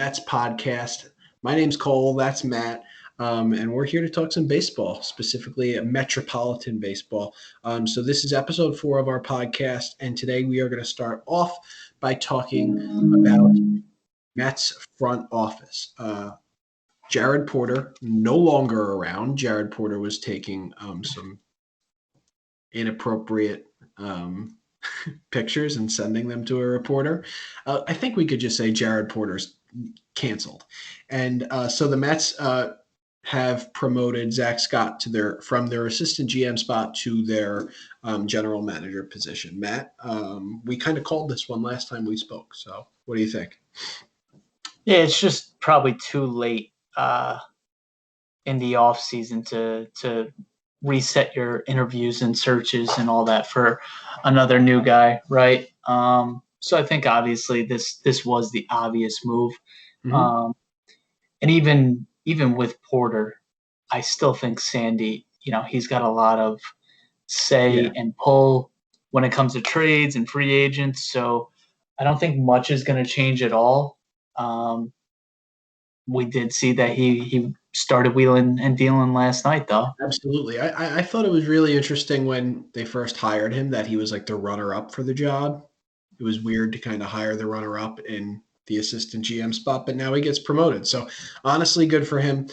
Mets podcast. My name's Cole. That's Matt. And we're here to talk some baseball, specifically metropolitan baseball. So this is episode 4 of our podcast, and today we are going to start off by talking about Mets front office. Jared Porter no longer around. Jared Porter was taking some inappropriate pictures and sending them to a reporter. I think we could just say Jared Porter's canceled. And so the Mets have promoted Zack Scott to from their assistant GM spot to their general manager position. Matt, we kind of called this one last time we spoke. So what do you think? Yeah, it's just probably too late in the off season to reset your interviews and searches and all that for another new guy, right? So I think obviously this was the obvious move. Mm-hmm. And even with Porter, I still think Sandy, he's got a lot of say and pull when it comes to trades and free agents. So I don't think much is going to change at all. We did see that he started wheeling and dealing last night, though. Absolutely. I thought it was really interesting when they first hired him that he was like the runner-up for the job. It was weird to kind of hire the runner-up in the assistant GM spot, but now he gets promoted. So honestly, good for him.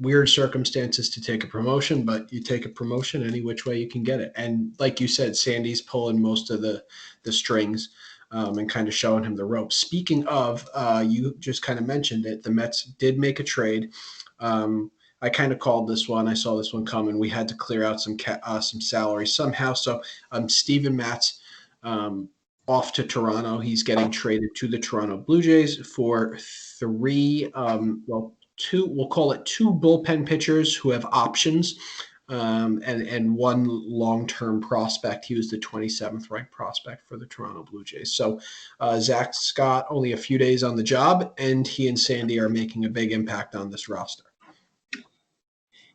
Weird circumstances to take a promotion, but you take a promotion any which way you can get it. And like you said, Sandy's pulling most of the strings. And kind of showing him the ropes. Speaking of, you just kind of mentioned it, the Mets did make a trade. I kind of called this one. I saw this one coming. We had to clear out some salary somehow. So Steven Matz off to Toronto. He's getting traded to the Toronto Blue Jays for two. We'll call it 2 bullpen pitchers who have options. And one long-term prospect. He was the 27th ranked prospect for the Toronto Blue Jays. So Zack Scott, only a few days on the job, and he and Sandy are making a big impact on this roster.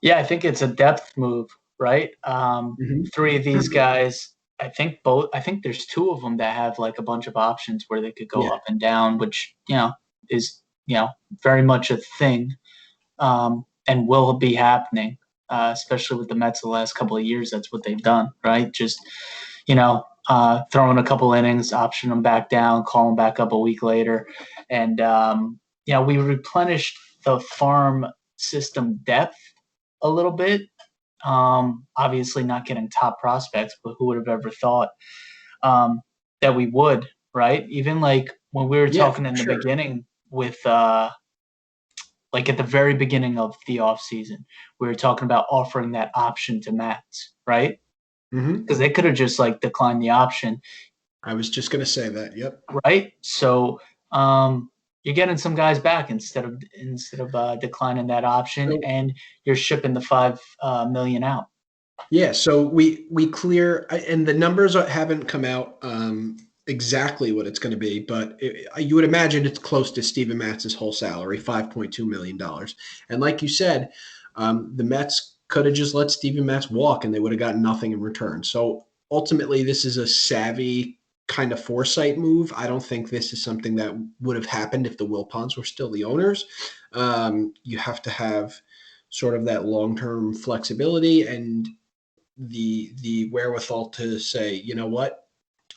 Yeah, I think it's a depth move, right? 3 of these guys, I think there's 2 of them that have like a bunch of options where they could go up and down, which, is, very much a thing and will be happening. Especially with the Mets the last couple of years, that's what they've done, right? Just, throwing a couple innings, option them back down, call them back up a week later. And, we replenished the farm system depth a little bit. Obviously not getting top prospects, but who would have ever thought that we would, right? Even like when we were talking in the beginning with like at the very beginning of the offseason, we were talking about offering that option to Matz, right? Because they could have just like declined the option. I was just going to say that. Yep. Right. So you're getting some guys back instead of declining that option, and you're shipping the $5 million out. Yeah. So we clear, and the numbers haven't come out exactly what it's going to be, but you would imagine it's close to Steven Matz's whole salary, $5.2 million. And like you said, the Mets could have just let Steven Matz walk and they would have gotten nothing in return. So ultimately, this is a savvy kind of foresight move. I don't think this is something that would have happened if the Wilpons were still the owners. You have to have sort of that long-term flexibility and the wherewithal to say, you know what?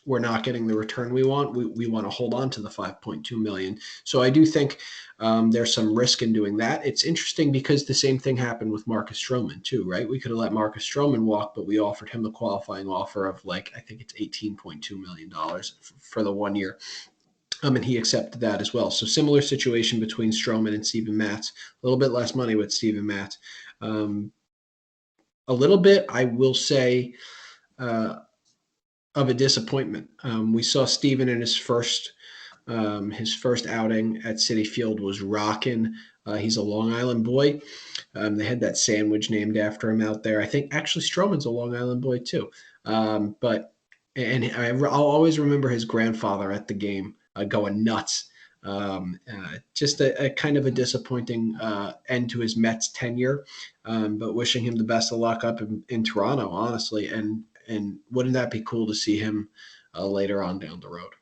We're not getting the return we want. We want to hold on to the $5.2 million. So I do think there's some risk in doing that. It's interesting because the same thing happened with Marcus Stroman too, right? We could have let Marcus Stroman walk, but we offered him the qualifying offer of I think it's $18.2 million for the 1 year. And he accepted that as well. So similar situation between Stroman and Steven Matz. A little bit less money with Steven Matz. A little bit, I will say, of a disappointment. We saw Steven in his first outing at Citi Field was rocking. He's a Long Island boy. They had that sandwich named after him out there. I think actually Stroman's a Long Island boy too. I'll always remember his grandfather at the game going nuts. Just a kind of a disappointing end to his Mets tenure, but wishing him the best of luck up in Toronto, honestly. And wouldn't that be cool to see him later on down the road?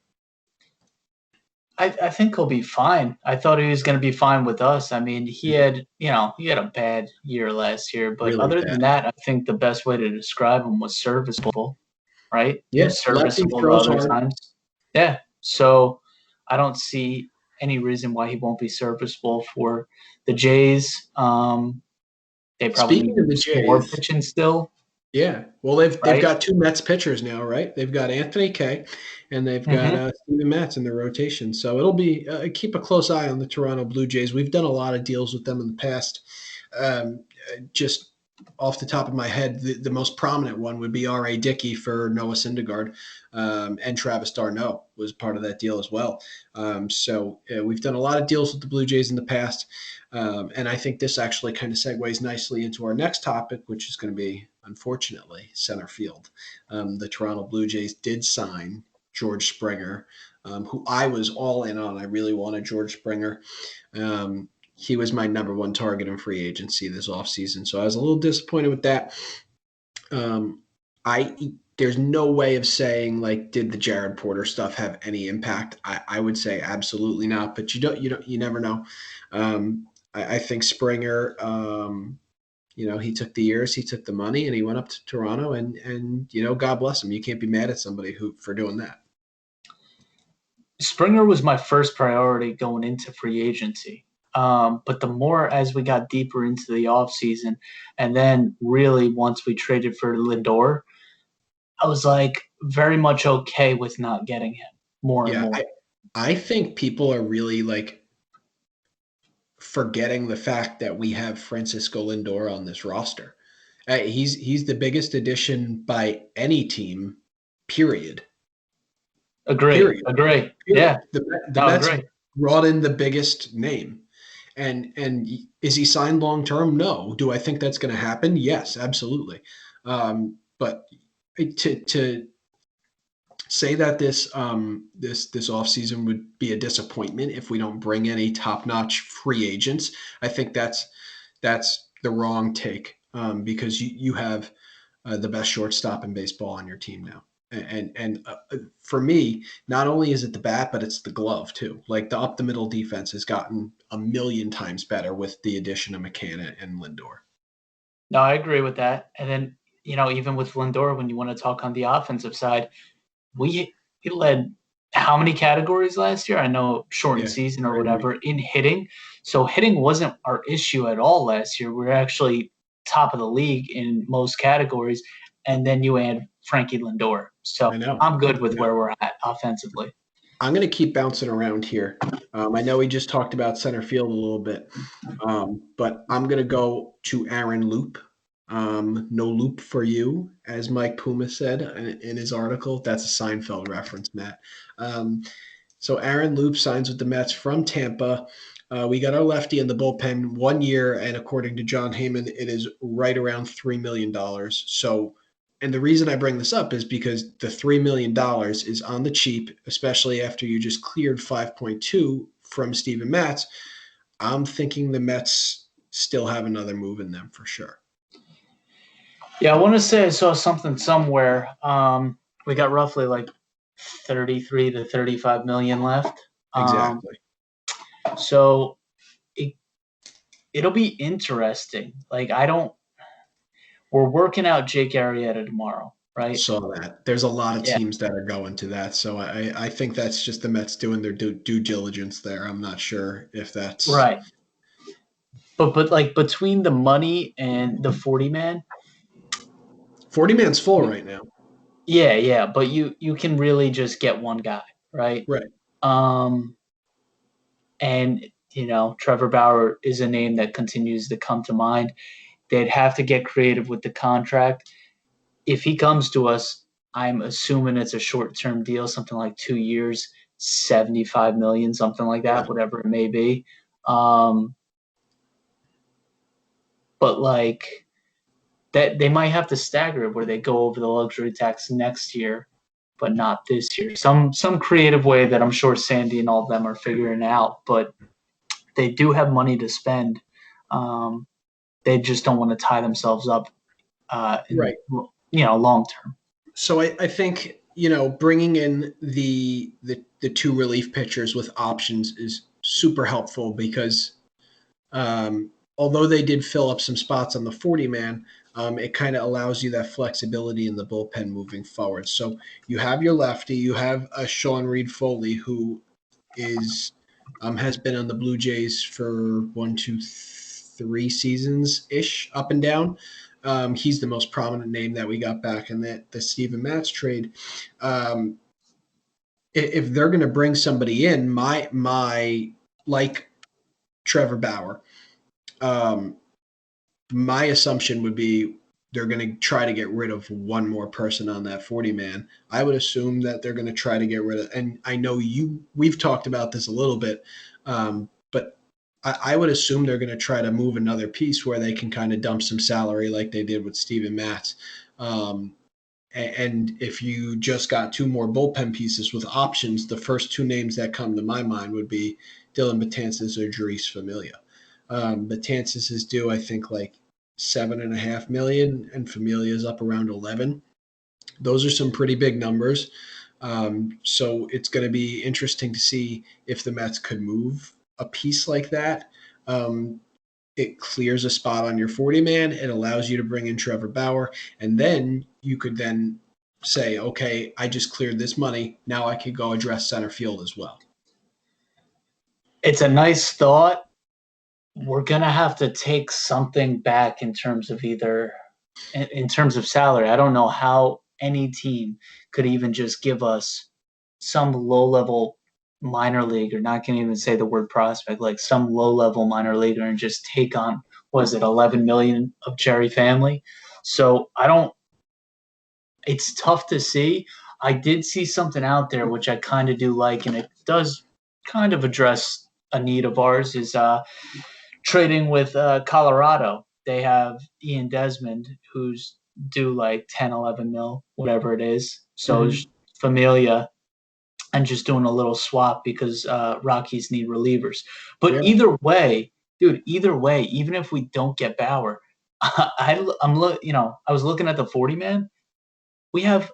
I think he'll be fine. I thought he was going to be fine with us. I mean, he had a bad year last year, but Really other than bad. that, I think the best way to describe him was serviceable, right? He Yeah, was lefty serviceable the throws other hard. times. Yeah. So I don't see any reason why he won't be serviceable for the Jays. They probably Speaking need of the some more Jays, pitching still, yeah. Well, they've right? got two Mets pitchers now, right? They've got Anthony Kay, and they've got Mm-hmm. Steven Matz in their rotation. So it'll be keep a close eye on the Toronto Blue Jays. We've done a lot of deals with them in the past. Just off the top of my head, the most prominent one would be R.A. Dickey for Noah Syndergaard, and Travis d'Arnaud was part of that deal as well. So we've done a lot of deals with the Blue Jays in the past. And I think this actually kind of segues nicely into our next topic, which is going to be, unfortunately, center field. The Toronto Blue Jays did sign George Springer, who I was all in on. I really wanted George Springer. He was my number one target in free agency this offseason. So I was a little disappointed with that. Um, I there's no way of saying like did the Jared Porter stuff have any impact. I would say absolutely not, but you never know. I think Springer, he took the years, he took the money, and he went up to Toronto, and God bless him. You can't be mad at somebody who for doing that. Springer was my first priority going into free agency. But the more as we got deeper into the offseason, and then really once we traded for Lindor, I was like very much okay with not getting him more and Yeah, more. I think people are really like forgetting the fact that we have Francisco Lindor on this roster. He's the biggest addition by any team, period. Agree, Period. agree. Yeah, Period. The no, Mets agree. brought in the biggest name. And is he signed long term? No. Do I think that's going to happen? Yes, absolutely. But to say that this offseason would be a disappointment if we don't bring any top notch free agents, I think that's the wrong take, because you have the best shortstop in baseball on your team now. And for me, not only is it the bat, but it's the glove too. Like the up the middle defense has gotten a million times better with the addition of McCann and Lindor. No, I agree with that. And then, even with Lindor, when you want to talk on the offensive side, he led how many categories last year? I know shortened Yeah, season or crazy. whatever in hitting. So hitting wasn't our issue at all last year. We were actually top of the league in most categories. And then you add Frankie Lindor. So I know. I'm good I with know. where we're at offensively. I'm going to keep bouncing around here. I know we just talked about center field a little bit, but I'm going to go to Aaron Loop. No loop for you, as Mike Puma said in his article. That's a Seinfeld reference, Matt. Um, so Aaron Loop signs with the Mets from Tampa. We got our lefty in the bullpen 1 year, and according to John Heyman, it is right around $3 million. So, and the reason I bring this up is because the $3 million is on the cheap, especially after you just cleared 5.2 from Steven Matz. I'm thinking the Mets still have another move in them for sure. Yeah, I want to say I saw something somewhere. We got roughly like 33 to 35 million left. Exactly. So it, it'll be interesting. Like, we're working out Jake Arrieta tomorrow, right? Saw that. There's a lot of Yeah, teams that are going to that. So I think that's just the Mets doing their due diligence there. I'm not sure if that's right. But like between the money and the 40 man, 40 man's full right now. yeah. But you can really just get one guy, right? Right. Um, and Trevor Bauer is a name that continues to come to mind. They'd have to get creative with the contract. If he comes to us, I'm assuming it's a short-term deal, something like 2 years, 75 million, something like Yeah. that, whatever it may be. Um, but like that, they might have to stagger it where they go over the luxury tax next year, but not this year. Some creative way that I'm sure Sandy and all of them are figuring out. But they do have money to spend. Um, they just don't want to tie themselves up in Right. long term. So I think bringing in the two relief pitchers with options is super helpful because although they did fill up some spots on the 40 man, it kind of allows you that flexibility in the bullpen moving forward. So you have your lefty, you have a Sean Reed Foley who is has been on the Blue Jays for 1, 2, 3 seasons ish, up and down. He's the most prominent name that we got back in the Steven Matz trade. Um, if they're going to bring somebody in, my like Trevor Bauer, um, my assumption would be they're going to try to get rid of one more person on that 40 man. I would assume that they're going to try to get rid of, and I know we've talked about this a little bit, but I would assume they're going to try to move another piece where they can kind of dump some salary like they did with Steven Matz. And if you just got two more bullpen pieces with options, the first two names that come to my mind would be Dylan Betances or Jeurys Familia. Betances is due, I think, like 7.5 million, and Familia is up around 11. Those are some pretty big numbers. So it's going to be interesting to see if the Mets could move a piece like that. It clears a spot on your 40 man. It allows you to bring in Trevor Bauer, and then you could then say, okay, I just cleared this money. Now I could go address center field as well. It's a nice thought. We're going to have to take something back in terms of in terms of salary. I don't know how any team could even just give us some low-level minor league, or not going to even say the word prospect, like some low-level minor leaguer, and just take on, was it 11 million of Jerry Family? So it's tough to see. I did see something out there which I kind of do like, and it does kind of address a need of ours, is trading with Colorado. They have Ian Desmond, who's due like 10, 11 mil, whatever it is. So Familia, and just doing a little swap because Rockies need relievers. But either way, dude, even if we don't get Bauer, I was looking at the 40 man. We have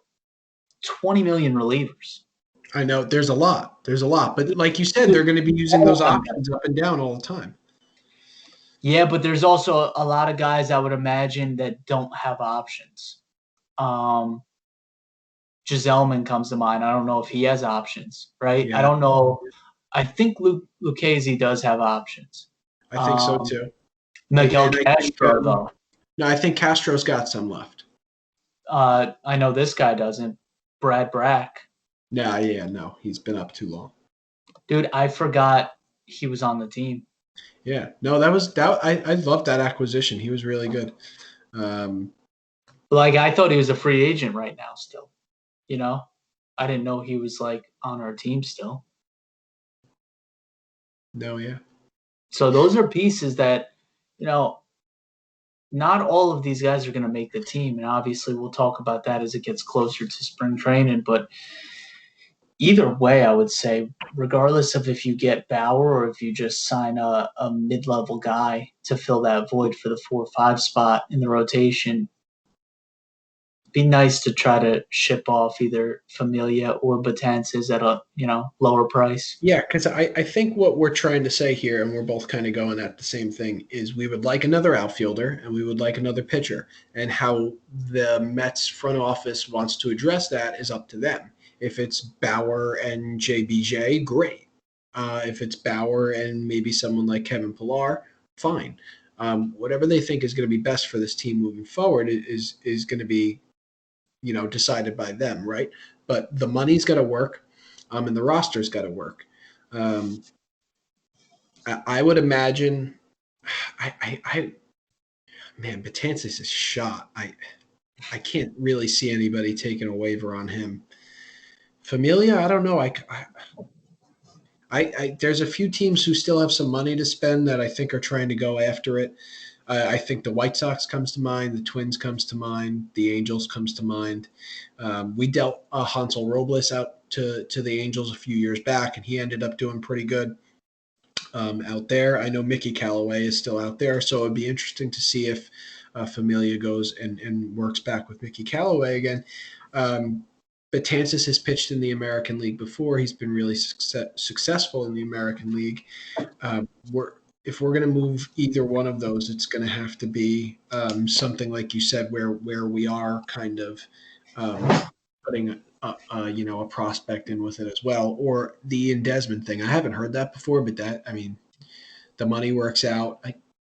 20 million relievers. I know there's a lot, but like you said, they're going to be using those options up and down all the time. Yeah, but there's also a lot of guys I would imagine that don't have options. Giselman comes to mind. I don't know if he has options, right? Yeah. I don't know. I think Lucchesi does have options. I think so too. Miguel Castro, though. No, I think Castro's got some left. I know this guy doesn't. Brad Brack. No, he's been up too long. Dude, I forgot he was on the team. Yeah, no, that. I loved that acquisition. He was really good. Like, I thought he was a free agent right now still. I didn't know he was like on our team still. No, yeah. So those are pieces that, not all of these guys are going to make the team. And obviously we'll talk about that as it gets closer to spring training. But either way, I would say, regardless of if you get Bauer or if you just sign a mid-level guy to fill that void for the 4 or 5 spot in the rotation, be nice to try to ship off either Familia or Betances at a lower price. Yeah, because I think what we're trying to say here, and we're both kind of going at the same thing, is we would like another outfielder and we would like another pitcher. And how the Mets front office wants to address that is up to them. If it's Bauer and JBJ, great. If it's Bauer and maybe someone like Kevin Pillar, fine. Whatever they think is going to be best for this team moving forward is going to be decided by them, right? But the money's got to work, and the roster's got to work. I would imagine. Man, Betances is shot. I can't really see anybody taking a waiver on him. Familia, I don't know. There's a few teams who still have some money to spend that I think are trying to go after it. I think the White Sox comes to mind, the Twins comes to mind, the Angels comes to mind. We dealt Hansel Robles out to the Angels a few years back, and he ended up doing pretty good out there. I know Mickey Callaway is still out there, so it'd be interesting to see if Familia goes and works back with Mickey Callaway again. Betances has pitched in the American League before. He's been really successful in the American League. If we're going to move either one of those, it's going to have to be something like you said, where we are kind of putting a prospect in with it as well, or the Ian Desmond thing. I haven't heard that before, but the money works out.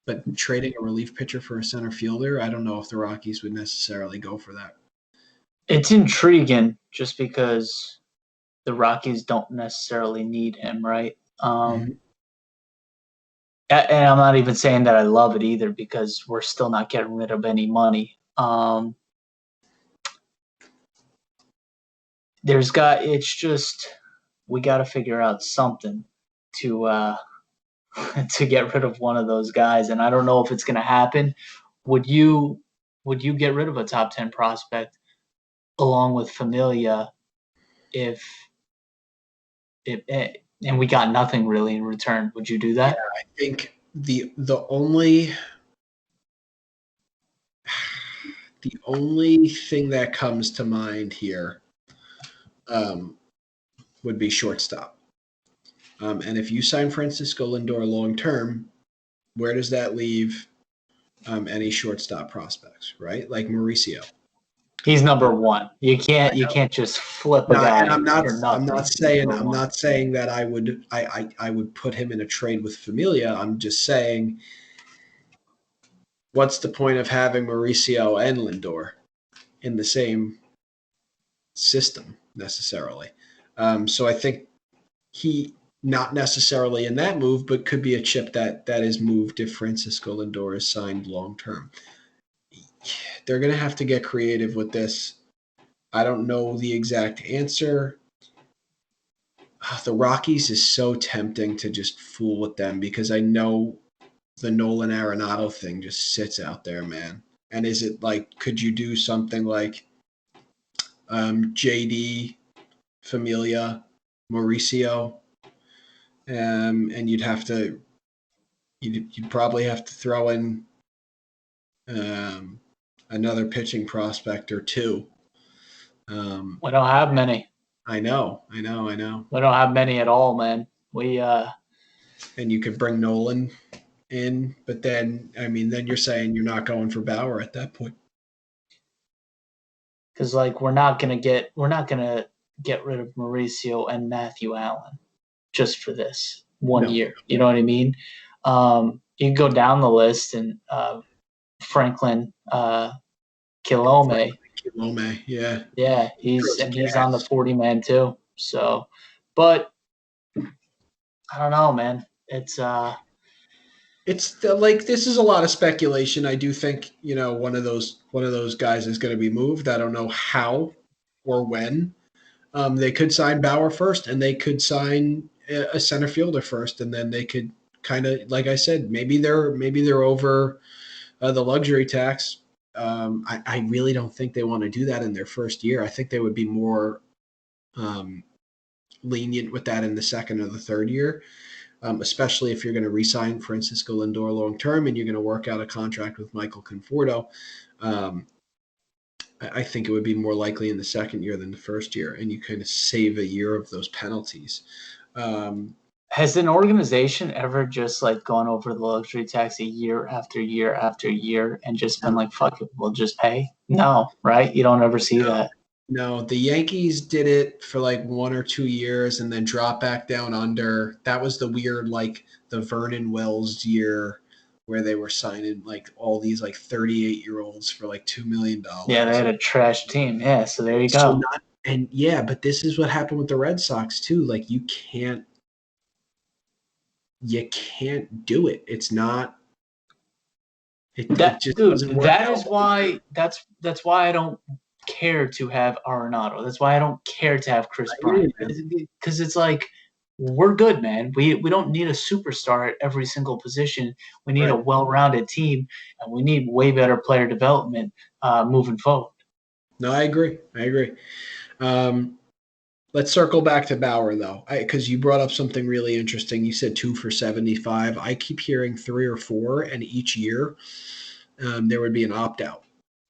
But trading a relief pitcher for a center fielder, I don't know if the Rockies would necessarily go for that. It's intriguing just because the Rockies don't necessarily need him, right? And I'm not even saying that I love it either because we're still not getting rid of any money. It's just we got to figure out something to to get rid of one of those guys, and I don't know if it's going to happen. Would you get rid of a top 10 prospect along with Familia if and we got nothing really in return? Would you do that? Yeah, I think the only thing that comes to mind here would be shortstop. And if you sign Francisco Lindor long term, where does that leave any shortstop prospects? Right, like Mauricio. He's number one. You can't just flip a guy. And I'm not saying that I would put him in a trade with Familia. I'm just saying, what's the point of having Mauricio and Lindor in the same system necessarily? So I think he not necessarily in that move, but could be a chip that is moved if Francisco Lindor is signed long term. They're going to have to get creative with this. I don't know the exact answer. The Rockies is so tempting to just fool with them because I know the Nolan Arenado thing just sits out there, man. And is it like, could you do something like JD, Familia, Mauricio, and you'd probably have to throw in another pitching prospect or two. We don't have many. I know. We don't have many at all, man. And you could bring Nolan in, but then you're saying you're not going for Bauer at that point. Because we're not gonna get rid of Mauricio and Matthew Allen just for this one year. You know what I mean? You can go down the list and Franklin Kilome. Yeah. Yeah, he's on the 40-man too. So, but I don't know, man. It's this is a lot of speculation. I do think, one of those guys is going to be moved. I don't know how or when. They could sign Bauer first, and they could sign a center fielder first, and then they could kind of, like I said, maybe they're over the luxury tax. I really don't think they want to do that in their first year. I think they would be more lenient with that in the second or the third year, especially if you're going to re-sign Francisco Lindor long term and you're going to work out a contract with Michael Conforto. I think it would be more likely in the second year than the first year, and you kind of save a year of those penalties. Has an organization ever just gone over the luxury tax year after year after year and just been like, fuck it, we'll just pay? No, right? You don't ever see that. No, the Yankees did it for 1 or 2 years and then dropped back down under. That was the weird, the Vernon Wells year where they were signing all these 38-year-olds for $2 million. Yeah, they had a trash team. Yeah, so there you go. But this is what happened with the Red Sox too. You can't do it. It's not. It just doesn't work out. That's why I don't care to have Arenado. That's why I don't care to have Chris Bryant. Because it's we're good, man. We don't need a superstar at every single position. We need a well-rounded team, and we need way better player development moving forward. No, I agree. Let's circle back to Bauer, though, because you brought up something really interesting. You said 2 for 75. I keep hearing 3 or 4, and each year there would be an opt-out.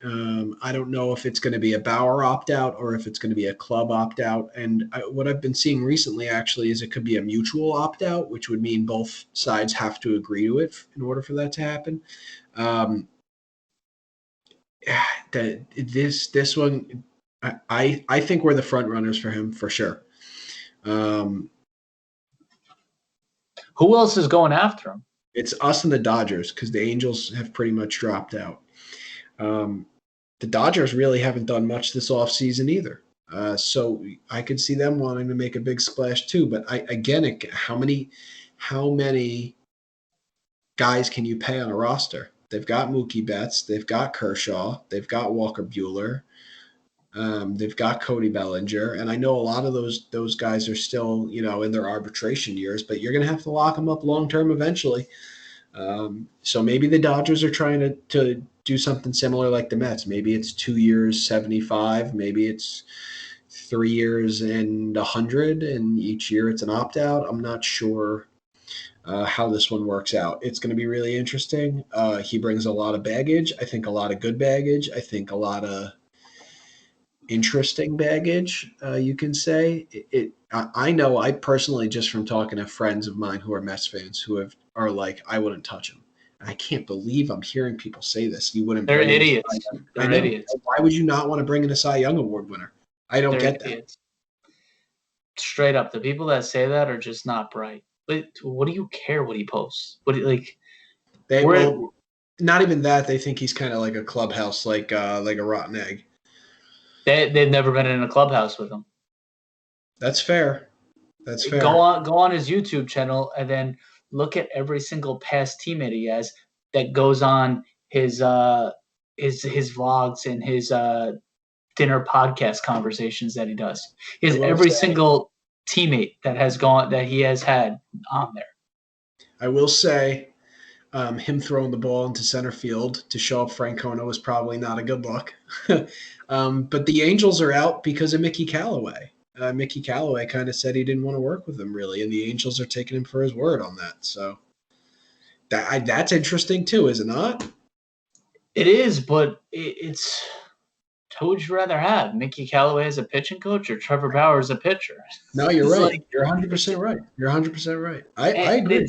I don't know if it's going to be a Bauer opt-out or if it's going to be a club opt-out. And what I've been seeing recently actually is it could be a mutual opt-out, which would mean both sides have to agree to it in order for that to happen. Um, this one, I think we're the front runners for him for sure. Who else is going after him? It's us and the Dodgers because the Angels have pretty much dropped out. The Dodgers really haven't done much this offseason either. So I could see them wanting to make a big splash too. But how many guys can you pay on a roster? They've got Mookie Betts, they've got Kershaw, they've got Walker Buehler, they've got Cody Bellinger, and I know a lot of those guys are still in their arbitration years, but you're going to have to lock them up long term eventually. So maybe the Dodgers are trying to do something similar like the Mets. Maybe it's 2 years, 75. Maybe it's 3 years and 100, and each year it's an opt out. I'm not sure how this one works out. It's going to be really interesting. He brings a lot of baggage. I think a lot of good baggage. I think a lot of interesting baggage, you can say. I know, I personally, just from talking to friends of mine who are Mets fans are like, I wouldn't touch him. I can't believe I'm hearing people say this. You wouldn't. They're bring idiots. They're idiots. Why would you not want to bring in a Cy Young Award winner? I don't get idiots. That. Straight up, the people that say that are just not bright. But what do you care what he posts? What do you, like? Not even that. They think he's kind of like a clubhouse, like a rotten egg. They've never been in a clubhouse with him. That's fair. That's fair. Go on his YouTube channel and then look at every single past teammate he has that goes on his vlogs and his dinner podcast conversations that he does. He has every single teammate that he has had on there. I will say, him throwing the ball into center field to show up Francona was probably not a good look. But the Angels are out because of Mickey Callaway. Mickey Callaway kind of said he didn't want to work with him, really, and the Angels are taking him for his word on that. So that's interesting too, is it not? It is, but it's who would you rather have, Mickey Callaway as a pitching coach or Trevor Bauer as a pitcher? No, you're right. Like, you're 100% right. You're 100% right. I agree.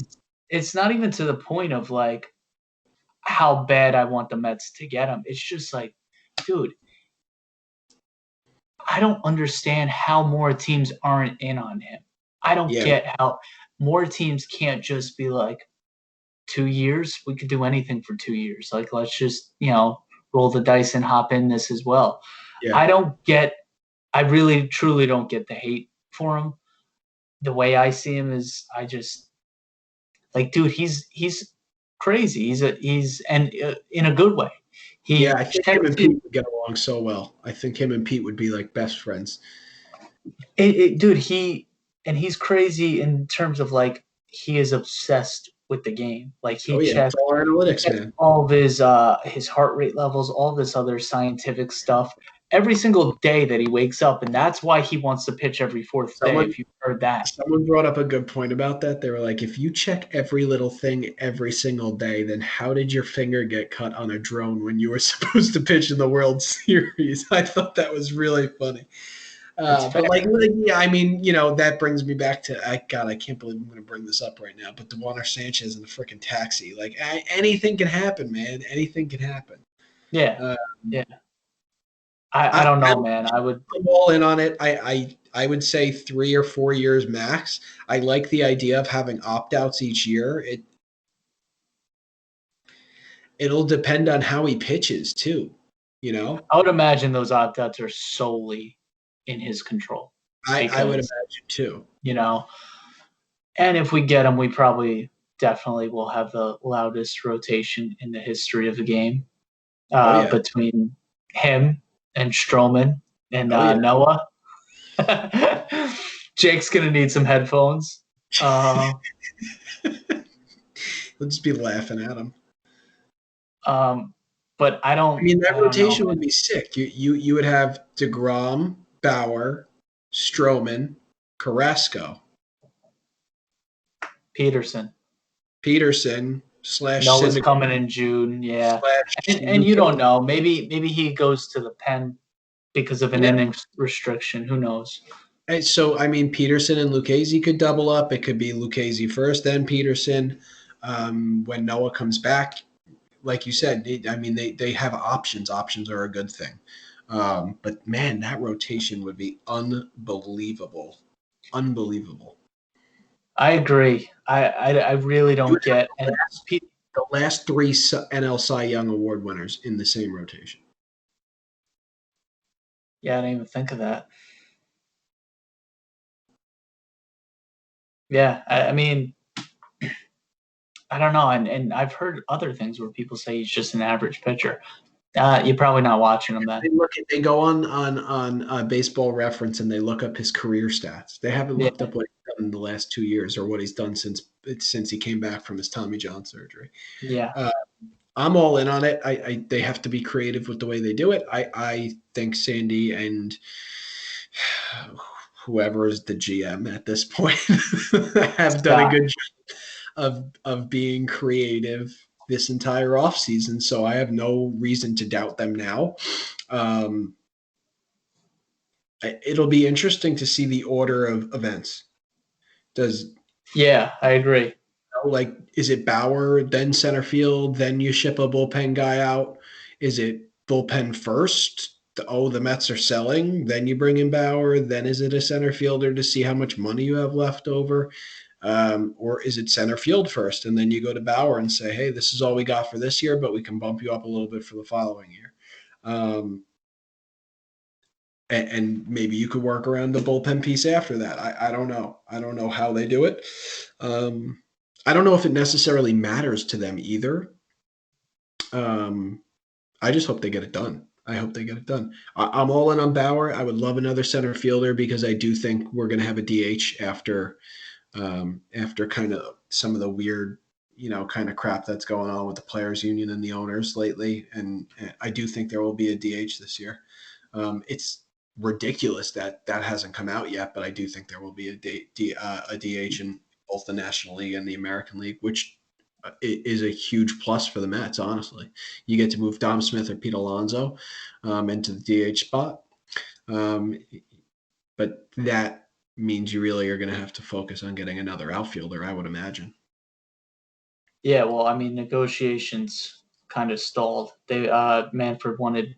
It's not even to the point of like how bad I want the Mets to get him. It's just like, dude, I don't understand how more teams aren't in on him. I don't get how more teams can't just be like, 2 years, we could do anything for 2 years. Like, let's just, roll the dice and hop in this as well. Yeah. I really, truly don't get the hate for him. The way I see him is I just like, dude, he's crazy. He's in a good way. I think him and Pete would get along so well. I think him and Pete would be like best friends. Dude, he's crazy in terms of like, he is obsessed with the game. Like he checks all analytics, man. All of his heart rate levels, all this other scientific stuff every single day that he wakes up, and that's why he wants to pitch every fourth day. If you've heard that, someone brought up a good point about that. They were like, if you check every little thing every single day, then how did your finger get cut on a drone when you were supposed to pitch in the World Series? I thought that was really funny. But I mean, that brings me back to, I can't believe I'm going to bring this up right now, but Dewar Sanchez in the freaking taxi. Like, anything can happen, man. Anything can happen. Yeah. I don't know, man. I would go all in on it. I would say 3 or 4 years max. I like the idea of having opt-outs each year. It'll depend on how he pitches too, I would imagine those opt-outs are solely in his control. I would imagine too. And if we get him, we probably definitely will have the loudest rotation in the history of the game between him and Stroman and Noah. Jake's going to need some headphones. We'll just be laughing at him. But I don't. I mean, that rotation would be sick. You would have DeGrom, Bauer, Stroman, Carrasco, Peterson, slash Noah's Syndergaard coming in June, yeah. slash And you Luca. don't know. Maybe he goes to the pen because of an Yeah. inning restriction. Who knows? And so, I mean, Peterson and Lucchesi could double up. It could be Lucchesi first, then Peterson. When Noah comes back, like you said, they have options. Options are a good thing. But man, that rotation would be unbelievable. Unbelievable. I agree. I really You don't would have get and the last three NL Cy Young Award winners in the same rotation. yeah, I didn't even think of that. Yeah, I mean, I don't know, and I've heard other things where people say he's just an average pitcher. You're probably not watching him then. They go on Baseball Reference and they look up his career stats. They haven't Yeah, looked up what he's done in the last 2 years or what he's done since he came back from his Tommy John surgery. yeah, Uh, I'm all in on it. They have to be creative with the way they do it. I think Sandy and whoever is the GM at this point have done a Scott. good job of being creative this entire offseason. So I have no reason to doubt them now. Um, it'll be interesting to see the order of events. Does Yeah, I agree. like is it Bauer then center field, then you ship a bullpen guy out? Is it bullpen first? The Mets are selling, then you bring in Bauer, then is it a center fielder to see how much money you have left over? Or is it center field first and then you go to Bauer and say, hey, this is all we got for this year, but we can bump you up a little bit for the following year. And maybe you could work around the bullpen piece after that. I don't know. I don't know how they do it. I don't know if it necessarily matters to them either. I just hope they get it done. I hope they get it done. I'm all in on Bauer. I would love another center fielder because I do think we're going to have a DH after kind of some of the weird, kind of crap that's going on with the players union and the owners lately. And I do think there will be a DH this year. It's ridiculous that hasn't come out yet, but I do think there will be a DH in both the National League and the American League, which is a huge plus for the Mets. Honestly, you get to move Dom Smith or Pete Alonso into the DH spot, but that means you really are going to have to focus on getting another outfielder, I would imagine. Yeah, well, I mean, negotiations kind of stalled. They Manfred wanted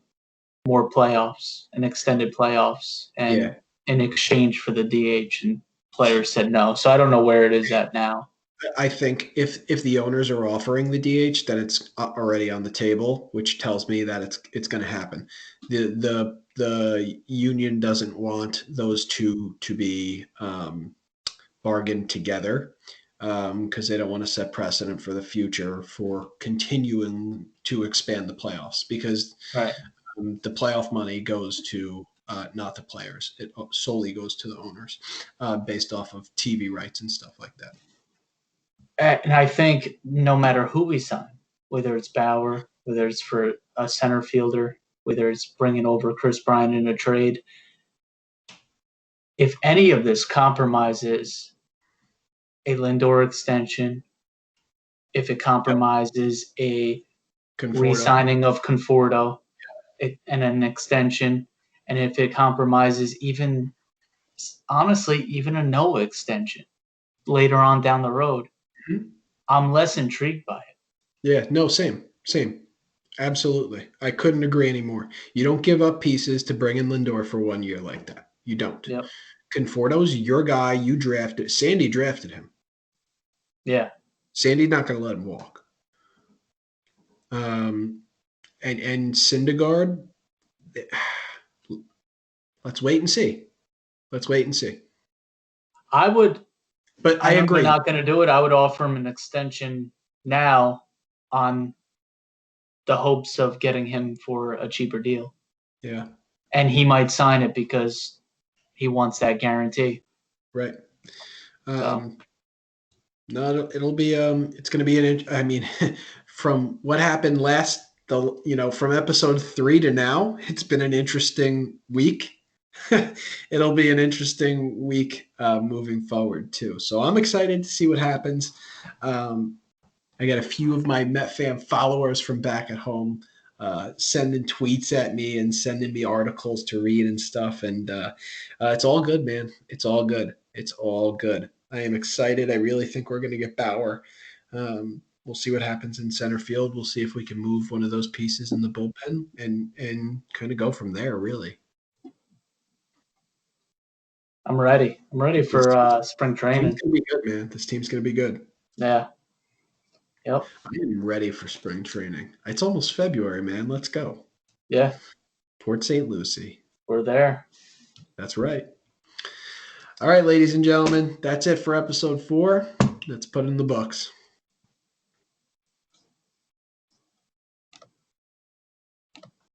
more playoffs and extended playoffs, and in exchange for the DH, and players said no. So I don't know where it is at now. I think if the owners are offering the DH, then it's already on the table, which tells me that it's going to happen. The union doesn't want those two to be bargained together because they don't want to set precedent for the future for continuing to expand the playoffs because Right. The playoff money goes to not the players. It solely goes to the owners based off of TV rights and stuff like that. And I think no matter who we sign, whether it's Bauer, whether it's for a center fielder, whether it's bringing over Chris Bryant in a trade, if any of this compromises a Lindor extension, if it compromises a re-signing of Conforto and an extension, and if it compromises even, honestly, even a Noah extension later on down the road, I'm less intrigued by it. Yeah, no, same. Absolutely. I couldn't agree anymore. You don't give up pieces to bring in Lindor for 1 year like that. You don't. Yep. Conforto's your guy. You drafted. Sandy drafted him. Yeah. Sandy's not going to let him walk. And Syndergaard, let's wait and see. I would. But I agree. We're not going to do it. I would offer him an extension now on the hopes of getting him for a cheaper deal. Yeah. And he might sign it because he wants that guarantee. Right. No, it'll be it's going to be from what happened from episode 3 to now, it's been an interesting week. It'll be an interesting week moving forward too. So I'm excited to see what happens. I got a few of my Met fan followers from back at home sending tweets at me and sending me articles to read and stuff. And it's all good, man. It's all good. It's all good. I am excited. I really think we're going to get Bauer. We'll see what happens in center field. We'll see if we can move one of those pieces in the bullpen and kind of go from there, really. I'm ready. I'm ready for spring training. This team's going to be good, man. This team's going to be good. Yeah. Yep. I am ready for spring training. It's almost February, man. Let's go. Yeah. Port St. Lucie. We're there. That's right. All right, ladies and gentlemen, that's it for episode 4. Let's put it in the books.